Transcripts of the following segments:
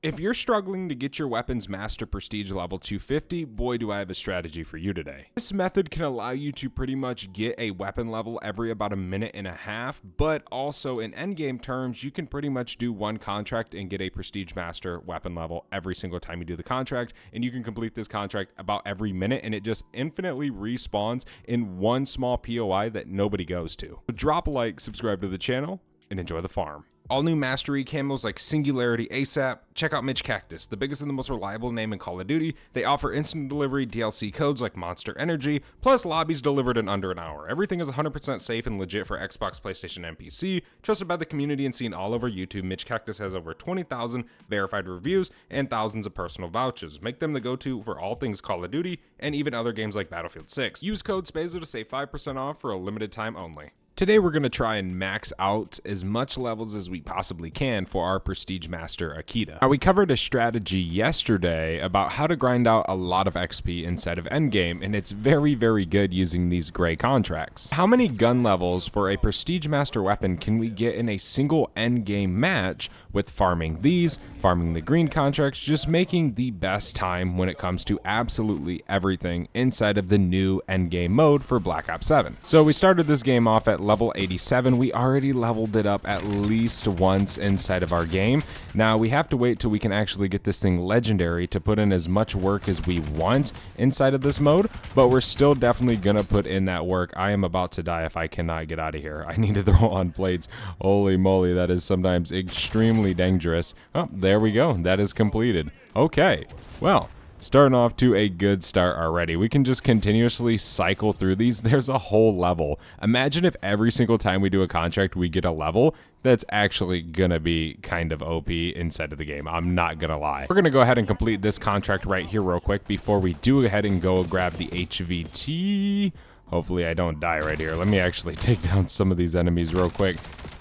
If you're struggling to get your weapons master prestige level 250, boy do I have a strategy for you today. This method can allow you to pretty much get a weapon level every about a minute and a half, but also in endgame terms, you can pretty much do one contract and get a prestige master weapon level every single time you do the contract, and you can complete this contract about every minute, and it just infinitely respawns in one small POI that nobody goes to. So drop a like, subscribe to the channel, and enjoy the farm. All new mastery camos like Singularity ASAP. Check out Mitch Cactus, the biggest and the most reliable name in Call of Duty. They offer instant delivery DLC codes like Monster Energy, plus lobbies delivered in under an hour. Everything is 100% safe and legit for Xbox, PlayStation, and PC. Trusted by the community and seen all over YouTube, Mitch Cactus has over 20,000 verified reviews and thousands of personal vouchers. Make them the go-to for all things Call of Duty and even other games like Battlefield 6. Use code SPAZO to save 5% off for a limited time only. Today we're going to try and max out as much levels as we possibly can for our Prestige Master Akita. Now we covered a strategy yesterday about how to grind out a lot of XP inside of endgame, and it's very good using these gray contracts. How many gun levels for a Prestige Master weapon can we get in a single endgame match with farming these, farming the green contracts, just making the best time when it comes to absolutely everything inside of the new endgame mode for Black Ops 7. So we started this game off at level 87. We already leveled it up at least once inside of our game. Now we have to wait till we can actually get this thing legendary to put in as much work as we want inside of this mode, but we're still definitely gonna put in that work. I am about to die if I cannot get out of here. I need to throw on plates. Holy moly, that is sometimes extremely dangerous. Oh, there we go. That is completed. Okay, well, starting off to a good start already. We can just continuously cycle through these. There's a whole level. Imagine if every single time we do a contract, we get a level. That's actually gonna be kind of OP inside of the game. I'm not gonna lie. We're gonna go ahead and complete this contract right here real quick before we do go ahead and go grab the HVT. Hopefully I don't die right here. Let me actually take down some of these enemies real quick.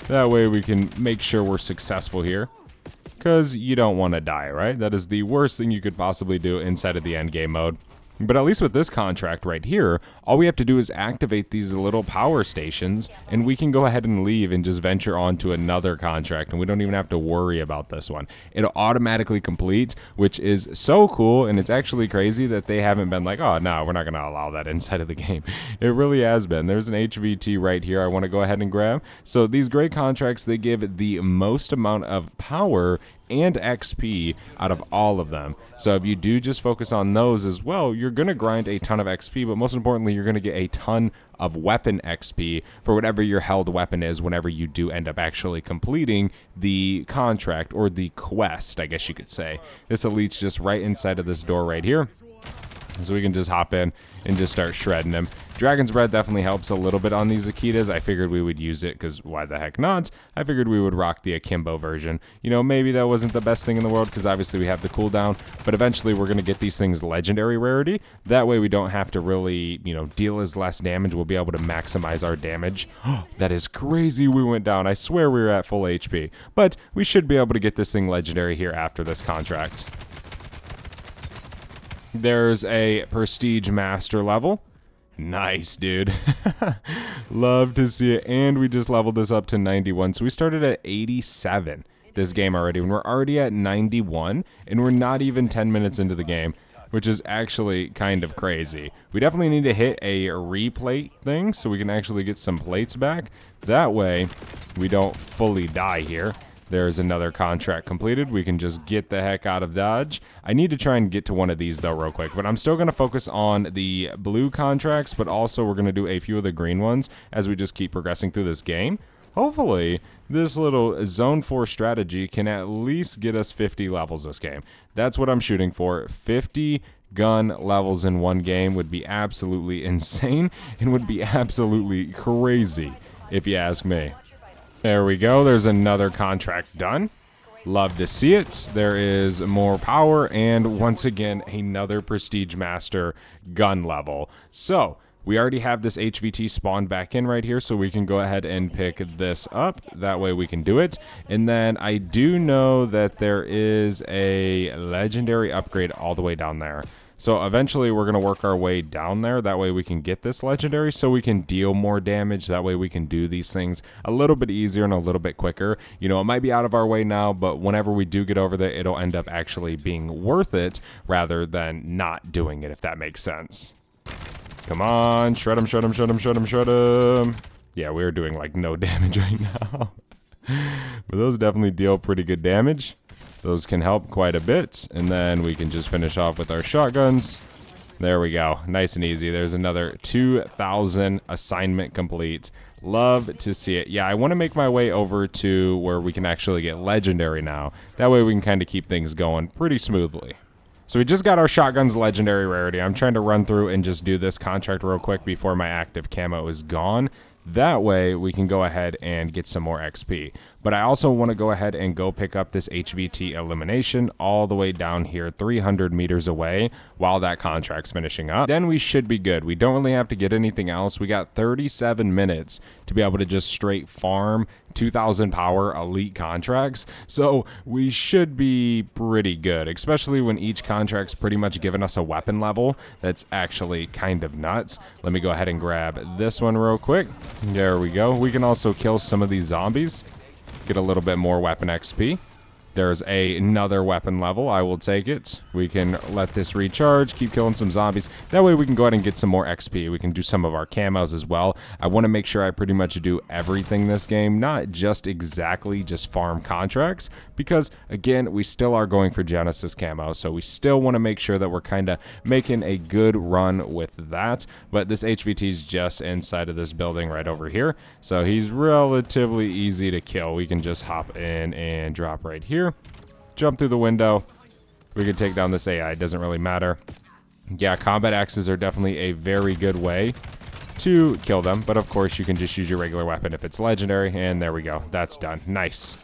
That way we can make sure we're successful here. Because you don't want to die, right? That is the worst thing you could possibly do inside of the endgame mode. But at least with this contract right here, all we have to do is activate these little power stations, and we can go ahead and leave and just venture on to another contract, and we don't even have to worry about this one. It'll automatically complete, which is so cool, and it's actually crazy that they haven't been like, oh, no, we're not going to allow that inside of the game. It really has been. There's an HVT right here I want to go ahead and grab. So these great contracts, they give the most amount of power and XP out of all of them. So if you do just focus on those as well, you're going to grind a ton of XP, but most importantly, you're going to get a ton of weapon XP for whatever your held weapon is whenever you do end up actually completing the contract or the quest, I guess you could say. This elite's just right inside of this door right here. So we can just hop in and just start shredding them. Dragon's Breath definitely helps a little bit on these Akitas. I figured we would use it because why the heck not? I figured we would rock the Akimbo version. You know, maybe that wasn't the best thing in the world because obviously we have the cooldown, but eventually we're going to get these things legendary rarity. That way we don't have to really, you know, deal as less damage. We'll be able to maximize our damage. That is crazy we went down. I swear we were at full HP, but we should be able to get this thing legendary here after this contract. There's a Prestige Master level. Nice, dude. Love to see it. And we just leveled this up to 91. So we started at 87 this game already. And we're already at 91. And we're not even 10 minutes into the game, which is actually kind of crazy. We definitely need to hit a replate thing so we can actually get some plates back. That way, we don't fully die here. There's another contract completed. We can just get the heck out of Dodge. I need to try and get to one of these though real quick, but I'm still going to focus on the blue contracts, but also we're going to do a few of the green ones as we just keep progressing through this game. Hopefully, this little Zone 4 strategy can at least get us 50 levels this game. That's what I'm shooting for. 50 gun levels in one game would be absolutely insane and would be absolutely crazy, if you ask me. There we go. There's another contract done. Love to see it. There is more power and once again another Prestige Master gun level. So we already have this HVT spawned back in right here, so we can go ahead and pick this up. That way we can do it. And then I do know that there is a legendary upgrade all the way down there. So eventually we're going to work our way down there. That way we can get this legendary so we can deal more damage. That way we can do these things a little bit easier and a little bit quicker. You know, it might be out of our way now, but whenever we do get over there, it'll end up actually being worth it rather than not doing it, if that makes sense. Come on, shred him, shred him, shred him, shred him, shred him. Yeah, we're doing like no damage right now. But those definitely deal pretty good damage. Those can help quite a bit. And then we can just finish off with our shotguns. There we go. Nice and easy. There's another 2,000 assignment complete. Love to see it. Yeah, I want to make my way over to where we can actually get legendary now. That way we can kind of keep things going pretty smoothly. So we just got our shotguns legendary rarity. I'm trying to run through and just do this contract real quick before my active camo is gone. That way we can go ahead and get some more XP. But I also want to go ahead and go pick up this HVT elimination all the way down here 300 meters away while that contract's finishing up. Then we should be good. We don't really have to get anything else. We got 37 minutes to be able to just straight farm 2,000 power elite contracts. So we should be pretty good, especially when each contract's pretty much giving us a weapon level that's actually kind of nuts. Let me go ahead and grab this one real quick. There we go. We can also kill some of these zombies. Get a little bit more weapon XP. There's another weapon level. I will take it. We can let this recharge, keep killing some zombies. That way we can go ahead and get some more XP. We can do some of our camos as well. I want to make sure I pretty much do everything this game, not just exactly just farm contracts, because again, we still are going for Genesis camo, so we still want to make sure that we're kind of making a good run with that. But this HVT is just inside of this building right over here, so he's relatively easy to kill. We can just hop in and drop right here. Jump through the window. We can take down this AI. It doesn't really matter. Yeah, combat axes are definitely a very good way to kill them. But of course, you can just use your regular weapon if it's legendary. And there we go. That's done. Nice.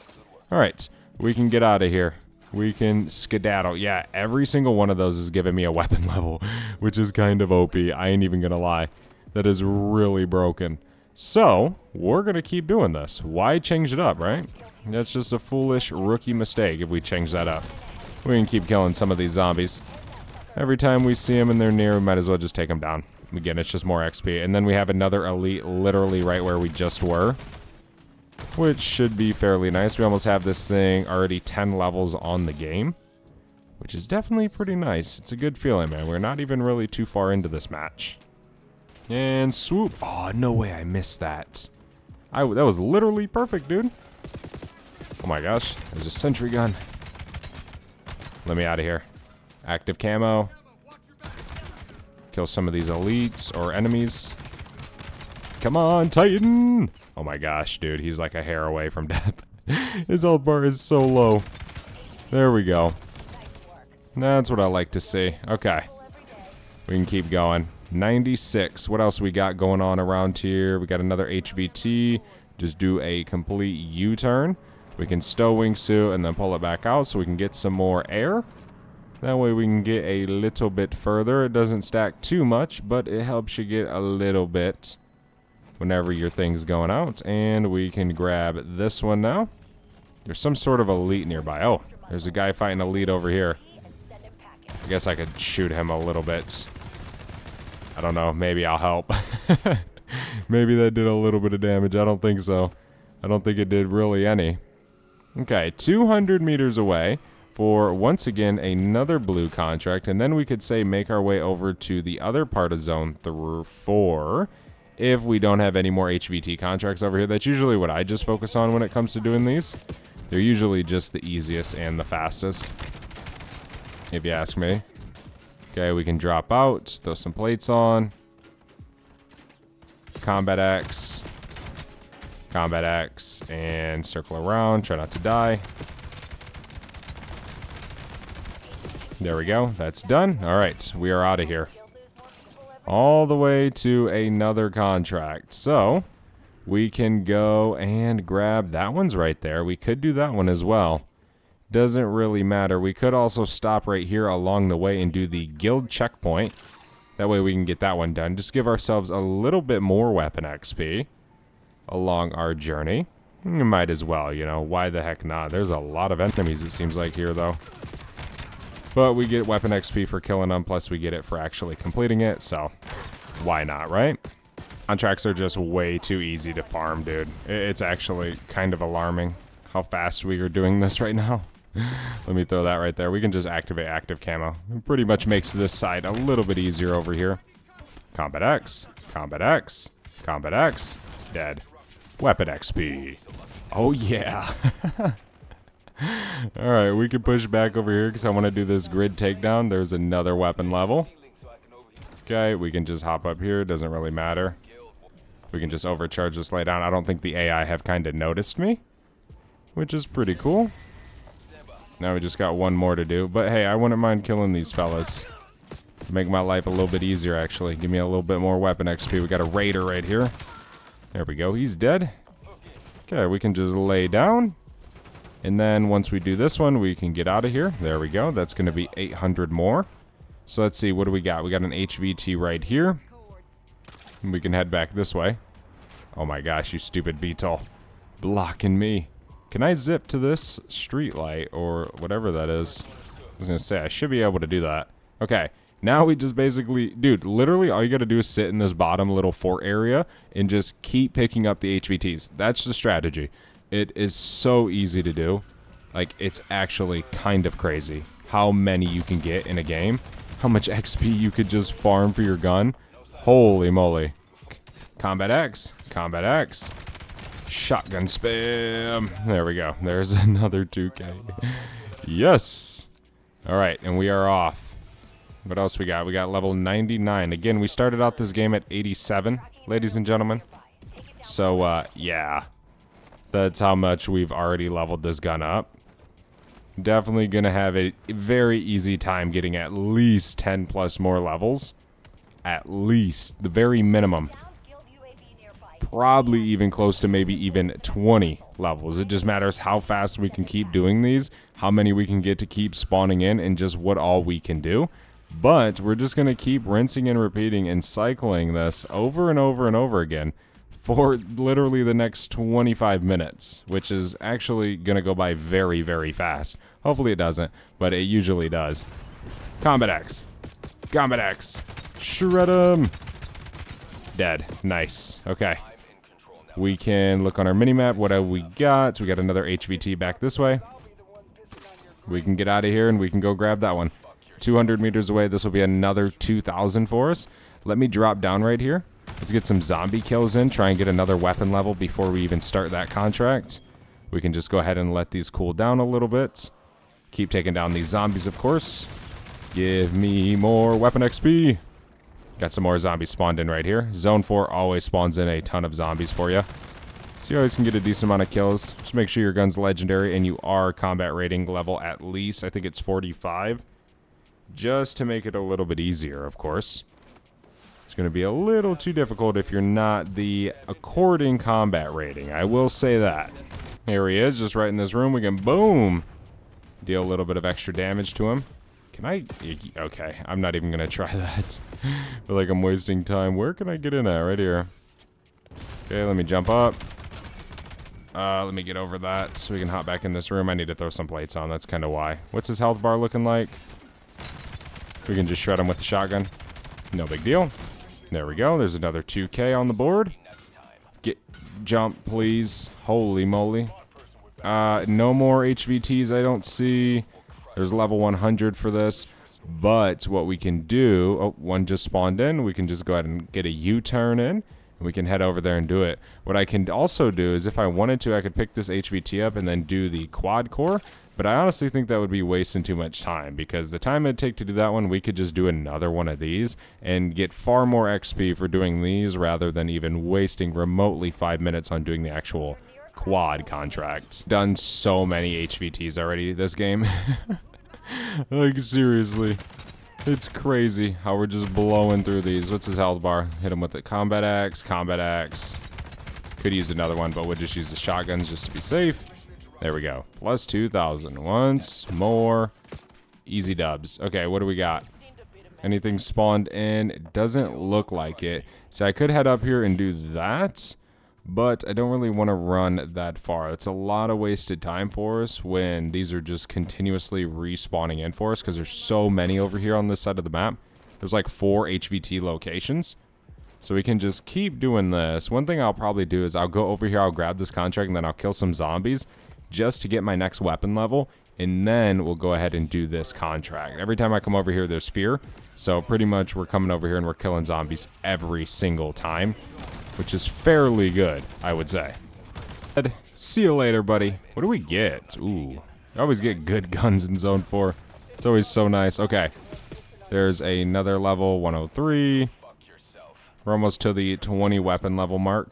All right. We can get out of here. We can skedaddle. Yeah, every single one of those is giving me a weapon level, which is kind of OP. I ain't even going to lie. That is really broken. So, we're going to keep doing this. Why change it up, right? That's just a foolish rookie mistake if we change that up. We can keep killing some of these zombies. Every time we see them and they're near, we might as well just take them down. Again, it's just more XP. And then we have another elite literally right where we just were, which should be fairly nice. We almost have this thing already 10 levels on the game, which is definitely pretty nice. It's a good feeling, man. We're not even really too far into this match. And swoop. Oh, no way I missed that. That was literally perfect, dude. Oh my gosh, there's a sentry gun. Let me out of here. Active camo. Kill some of these elites or enemies. Come on, Titan! Oh my gosh, dude, he's like a hair away from death. His health bar is so low. There we go. That's what I like to see. Okay. We can keep going. 96. What else we got going on around here? We got another HVT. Just do a complete U-turn. We can stow wingsuit and then pull it back out so we can get some more air. That way we can get a little bit further. It doesn't stack too much, but it helps you get a little bit whenever your thing's going out. And we can grab this one now. There's some sort of elite nearby. Oh, there's a guy fighting elite over here. I guess I could shoot him a little bit. I don't know. Maybe I'll help. Maybe that did a little bit of damage. I don't think so. I don't think it did really any. Okay, 200 meters away for, once again, another blue contract. And then we could say make our way over to the other part of Zone 4 if we don't have any more HVT contracts over here. That's usually what I just focus on when it comes to doing these. They're usually just the easiest and the fastest, if you ask me. Okay, we can drop out, throw some plates on. Combat axe, and circle around. Try not to die. There we go. That's done. All right, we are out of here. All the way to another contract. So we can go and grab that one's right there. We could do that one as well. Doesn't really matter. We could also stop right here along the way and do the guild checkpoint. That way we can get that one done. Just give ourselves a little bit more weapon XP along our journey. You might as well, you know. Why the heck not? There's a lot of enemies, it seems like, here, though. But we get weapon XP for killing them, plus we get it for actually completing it, so why not, right? Contracts are just way too easy to farm, dude. It's actually kind of alarming how fast we are doing this right now. Let me throw that right there. We can just activate active camo. It pretty much makes this side a little bit easier over here. Combat X, Combat X, Combat X, dead. Weapon XP. Oh yeah. Alright, we can push back over here because I want to do this grid takedown. There's another weapon level. Okay, we can just hop up here. Doesn't really matter. We can just overcharge this lay down. I don't think the AI have kind of noticed me, which is pretty cool. Now we just got one more to do. But hey, I wouldn't mind killing these fellas. Make my life a little bit easier, actually. Give me a little bit more weapon XP. We got a raider right here. There we go. He's dead. Okay, we can just lay down. And then once we do this one, we can get out of here. There we go. That's going to be 800 more. So let's see. What do we got? We got an HVT right here. And we can head back this way. Oh my gosh, you stupid beetle. Blocking me. Can I zip to this street light or whatever that is? I was going to say, I should be able to do that. Okay. Now we just basically, dude, literally all you got to do is sit in this bottom little fort area and just keep picking up the HVTs. That's the strategy. It is so easy to do. Like, it's actually kind of crazy how many you can get in a game. How much XP you could just farm for your gun. Holy moly. Combat X. Combat X. Shotgun spam. There we go. There's another 2K. Yes. All right, and we are off. What else we got? We got level 99. Again, we started out this game at 87, ladies and gentlemen. So, yeah. That's how much we've already leveled this gun up. Definitely going to have a very easy time getting at least 10 plus more levels. At least. The very minimum. Probably even close to maybe even 20 levels. It just matters how fast we can keep doing these, how many we can get to keep spawning in, and just what all we can do. But we're just going to keep rinsing and repeating and cycling this over and over and over again for literally the next 25 minutes, which is actually going to go by very, very fast. Hopefully it doesn't, but it usually does. Combat X. Combat X. Shred him. Dead. Nice. Okay. We can look on our minimap. What have we got? So we got another HVT back this way. We can get out of here and we can go grab that one. 200 meters away. This will be another 2,000 for us. Let me drop down right here. Let's get some zombie kills in. Try and get another weapon level before we even start that contract. We can just go ahead and let these cool down a little bit. Keep taking down these zombies, of course. Give me more weapon XP. Got some more zombies spawned in right here. Zone 4 always spawns in a ton of zombies for you. So you always can get a decent amount of kills. Just make sure your gun's legendary and you are combat rating level at least. I think it's 45. Just to make it a little bit easier, of course. It's going to be a little too difficult if you're not the according combat rating. I will say that. Here he is, just right in this room. We can, boom, deal a little bit of extra damage to him. Can I? Okay, I'm not even going to try that. I feel like I'm wasting time. Where can I get in at? Right here. Okay, let me jump up. Let me get over that so we can hop back in this room. I need to throw some plates on. That's kind of why. What's his health bar looking like? We can just shred him with the shotgun. No big deal. There we go. There's another 2K on the board. Jump, please. Holy moly. No more HVTs I don't see. There's level 100 for this. But what we can do... Oh, one just spawned in. We can just go ahead and get a U-turn in. And we can head over there and do it. What I can also do is if I wanted to, I could pick this HVT up and then do the quad core. But I honestly think that would be wasting too much time, because the time it'd take to do that one, we could just do another one of these and get far more XP for doing these rather than even wasting remotely 5 minutes on doing the actual quad contract. Done so many HVTs already this game. Like, seriously. It's crazy how we're just blowing through these. What's his health bar? Hit him with the Combat Axe, Combat Axe. Could use another one, but we'll just use the shotguns just to be safe. There we go. Plus 2,000. Once more. Easy dubs. Okay, what do we got? Anything spawned in? It doesn't look like it. So I could head up here and do that. but I don't really want to run that far. It's a lot of wasted time for us when these are just continuously respawning in for us, because there's so many over here on this side of the map. There's like 4 HVT locations. So we can just keep doing this. One thing I'll probably do is I'll go over here, I'll grab this contract, and then I'll kill some zombies just to get my next weapon level. And then we'll go ahead and do this contract. Every time I come over here, there's fear. So pretty much we're coming over here and we're killing zombies every single time, which is fairly good, I would say. See you later, buddy. What do we get? Ooh, I always get good guns in Zone 4. It's always so nice. Okay, there's another level, 103. We're almost to the 20 weapon level mark.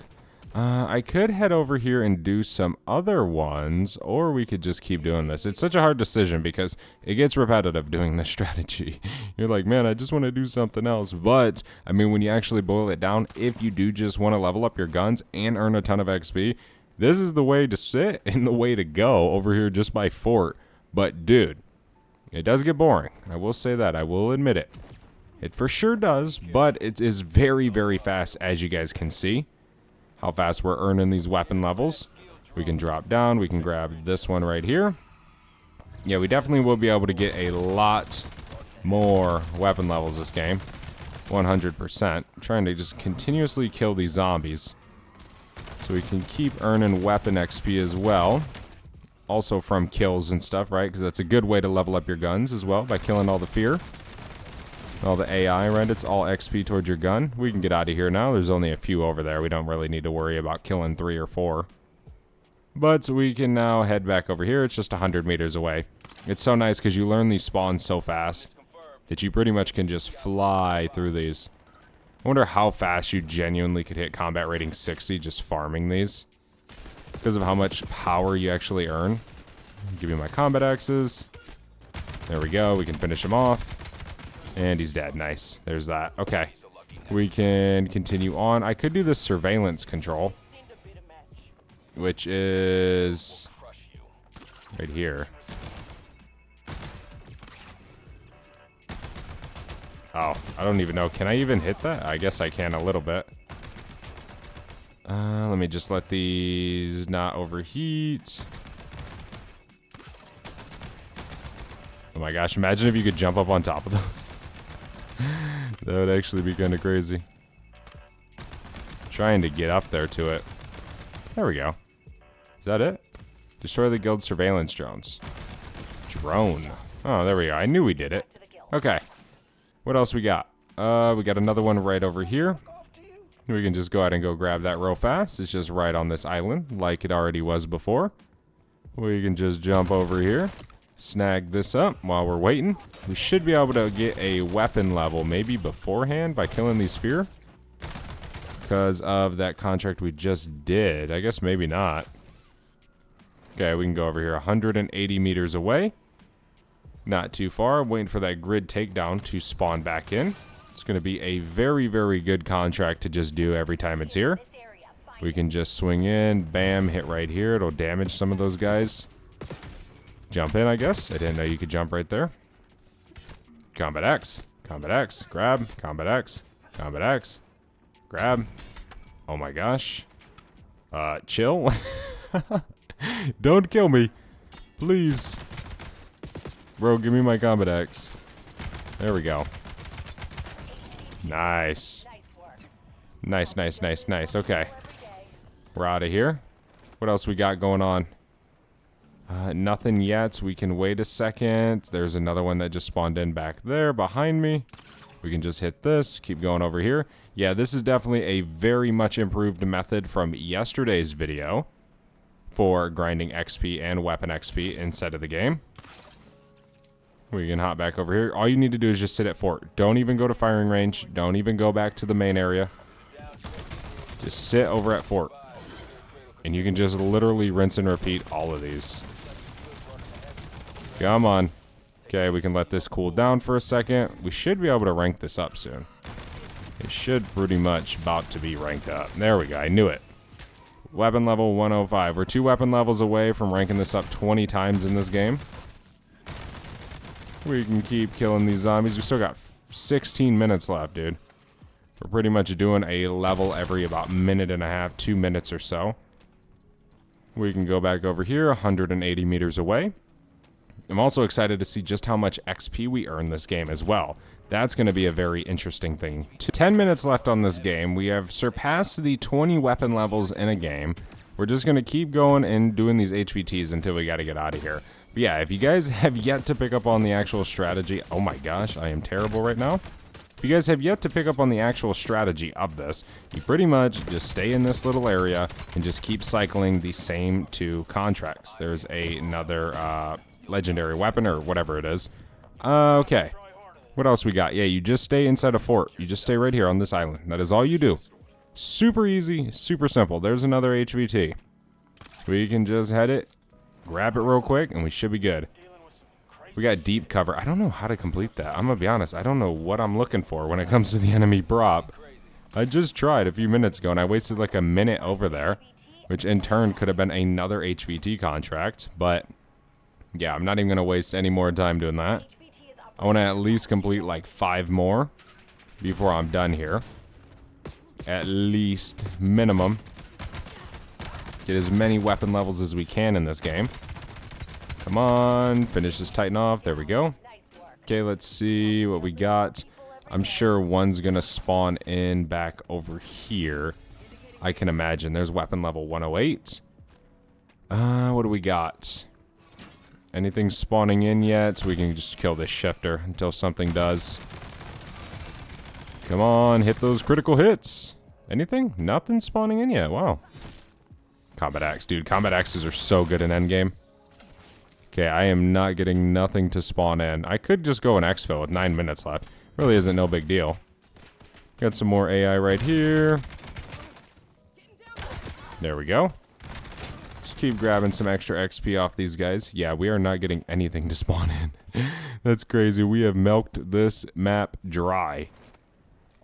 I could head over here and do some other ones, or we could just keep doing this. It's such a hard decision because it gets repetitive doing this strategy. You're like, man, I just want to do something else. But, I mean, when you actually boil it down, if you do just want to level up your guns and earn a ton of XP, this is the way to sit and the way to go over here just by fort. But, dude, it does get boring. I will say that. I will admit it. It for sure does, but it is very, very fast, as you guys can see. How fast we're earning these weapon levels. We can drop down. We can grab this one right here. Yeah, we definitely will be able to get a lot more weapon levels this game. 100%. I'm trying to just continuously kill these zombies so we can keep earning weapon XP as well. Also from kills and stuff, right? Because that's a good way to level up your guns as well, by killing all the fear. All the AI, right? It's all XP towards your gun. We can get out of here now. There's only a few over there. We don't really need to worry about killing 3 or 4. But we can now head back over here. It's just 100 meters away. It's so nice because you learn these spawns so fast that you pretty much can just fly through these. I wonder how fast you genuinely could hit combat rating 60 just farming these, because of how much power you actually earn. Give me my combat axes. There we go. We can finish him off. And he's dead. Nice. There's that. Okay. We can continue on. I could do this surveillance control, which is right here. Oh, I don't even know. Can I even hit that? I guess I can a little bit. Let me just let these not overheat. Oh my gosh, imagine if you could jump up on top of those. That would actually be kind of crazy. Trying to get up there to it. There we go. Is that it? Destroy the guild surveillance drones. Drone. Oh, there we go. I knew we did it. Okay. What else we got? We got another one right over here. We can just go ahead and go grab that real fast. It's just right on this island, like it already was before. We can just jump over here. Snag this up while we're waiting. We should be able to get a weapon level maybe beforehand by killing these fear, because of that contract we just did. I guess maybe not. Okay, we can go over here 180 meters away. Not too far. I'm waiting for that grid takedown to spawn back in. It's going to be a very, very good contract to just do every time it's here. We can just swing in, bam, hit right here. It'll damage some of those guys. Jump in, I guess. I didn't know you could jump right there. Combat X. Combat X. Grab. Combat X. Combat X. Grab. Oh my gosh. Chill. Don't kill me. Please. Bro, give me my Combat X. There we go. Nice. Nice, nice, nice, nice. Okay. We're out of here. What else we got going on? Nothing yet. We can wait a second. There's another one that just spawned in back there behind me. We can just hit this. Keep going over here. Yeah, this is definitely a very much improved method from yesterday's video for grinding XP and weapon XP inside of the game. We can hop back over here. All you need to do is just sit at fort. Don't even go to firing range. Don't even go back to the main area. Just sit over at fort. And you can just literally rinse and repeat all of these. Come on. Okay, we can let this cool down for a second. We should be able to rank this up soon. It should pretty much about to be ranked up. There we go. I knew it. Weapon level 105. We're 2 weapon levels away from ranking this up 20 times in this game. We can keep killing these zombies. We still got 16 minutes left, dude. We're pretty much doing a level every about minute and a half, 2 minutes or so. We can go back over here, 180 meters away. I'm also excited to see just how much XP we earn this game as well. That's going to be a very interesting thing. 10 minutes left on this game. We have surpassed the 20 weapon levels in a game. We're just going to keep going and doing these HVTs until we got to get out of here. But yeah, if you guys have yet to pick up on the actual strategy... Oh my gosh, I am terrible right now. If you guys have yet to pick up on the actual strategy of this, you pretty much just stay in this little area and just keep cycling the same 2 contracts. There's another legendary weapon or whatever it is. Okay. What else we got? Yeah, you just stay inside a fort. You just stay right here on this island. That is all you do. Super easy, super simple. There's another HVT. We can just head it, grab it real quick, and we should be good. We got deep cover. I don't know how to complete that. I'm going to be honest. I don't know what I'm looking for when it comes to the enemy prop. I just tried a few minutes ago, and I wasted like a minute over there, which in turn could have been another HVT contract. But, yeah, I'm not even going to waste any more time doing that. I want to at least complete like 5 more before I'm done here. At least minimum. Get as many weapon levels as we can in this game. Come on, finish this Titan off. There we go. Okay, let's see what we got. I'm sure one's going to spawn in back over here. I can imagine. There's weapon level 108. What do we got? Anything spawning in yet? So we can just kill this shifter until something does. Come on, hit those critical hits. Anything? Nothing spawning in yet. Wow. Combat axe. Dude, combat axes are so good in endgame. Okay, I am not getting nothing to spawn in. I could just go an exfil with 9 minutes left. Really isn't no big deal. Got some more AI right here. There we go. Just keep grabbing some extra XP off these guys. Yeah, we are not getting anything to spawn in. That's crazy. We have milked this map dry.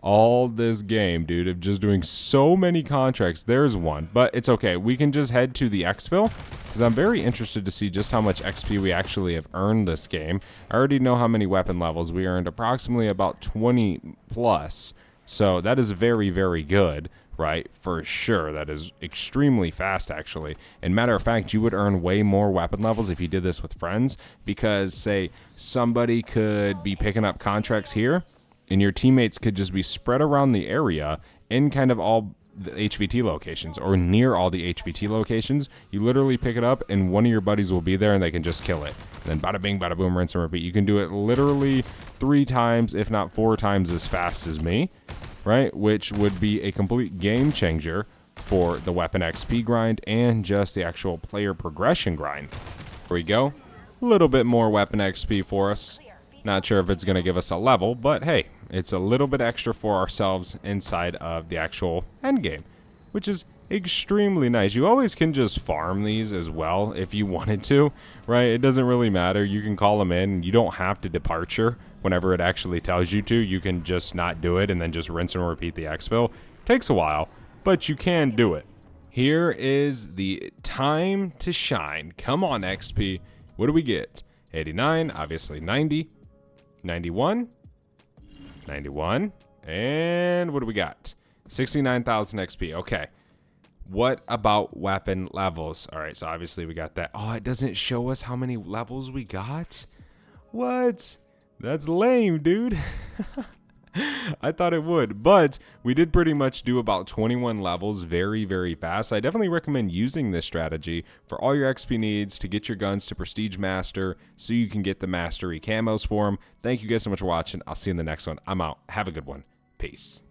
All this game, dude, of just doing so many contracts. There's one, but it's okay. We can just head to the Exfil, because I'm very interested to see just how much XP we actually have earned this game. I already know how many weapon levels. We earned approximately about 20 plus, so that is very, very good, right? For sure. That is extremely fast, actually. And matter of fact, you would earn way more weapon levels if you did this with friends, because, say, somebody could be picking up contracts here, and your teammates could just be spread around the area in kind of all the HVT locations or near all the HVT locations. You literally pick it up and one of your buddies will be there and they can just kill it. And then bada bing, bada boom, rinse and repeat. You can do it literally 3 times, if not 4 times as fast as me, right? Which would be a complete game changer for the weapon XP grind and just the actual player progression grind. Here we go. A little bit more weapon XP for us. Not sure if it's going to give us a level, but hey, it's a little bit extra for ourselves inside of the actual end game, which is extremely nice. You always can just farm these as well if you wanted to, right? It doesn't really matter. You can call them in. You don't have to departure whenever it actually tells you to. You can just not do it and then just rinse and repeat the exfil. Takes a while, but you can do it. Here is the time to shine. Come on, XP. What do we get? 89, obviously 90. 91, 91, and what do we got? 69,000 XP. Okay. What about weapon levels? All right, so obviously we got that. Oh, it doesn't show us how many levels we got? What? That's lame, dude. I thought it would, but we did pretty much do about 21 levels very, very fast. I definitely recommend using this strategy for all your XP needs to get your guns to Prestige Master so you can get the Mastery camos for them. Thank you guys so much for watching. I'll see you in the next one. I'm out. Have a good one. Peace.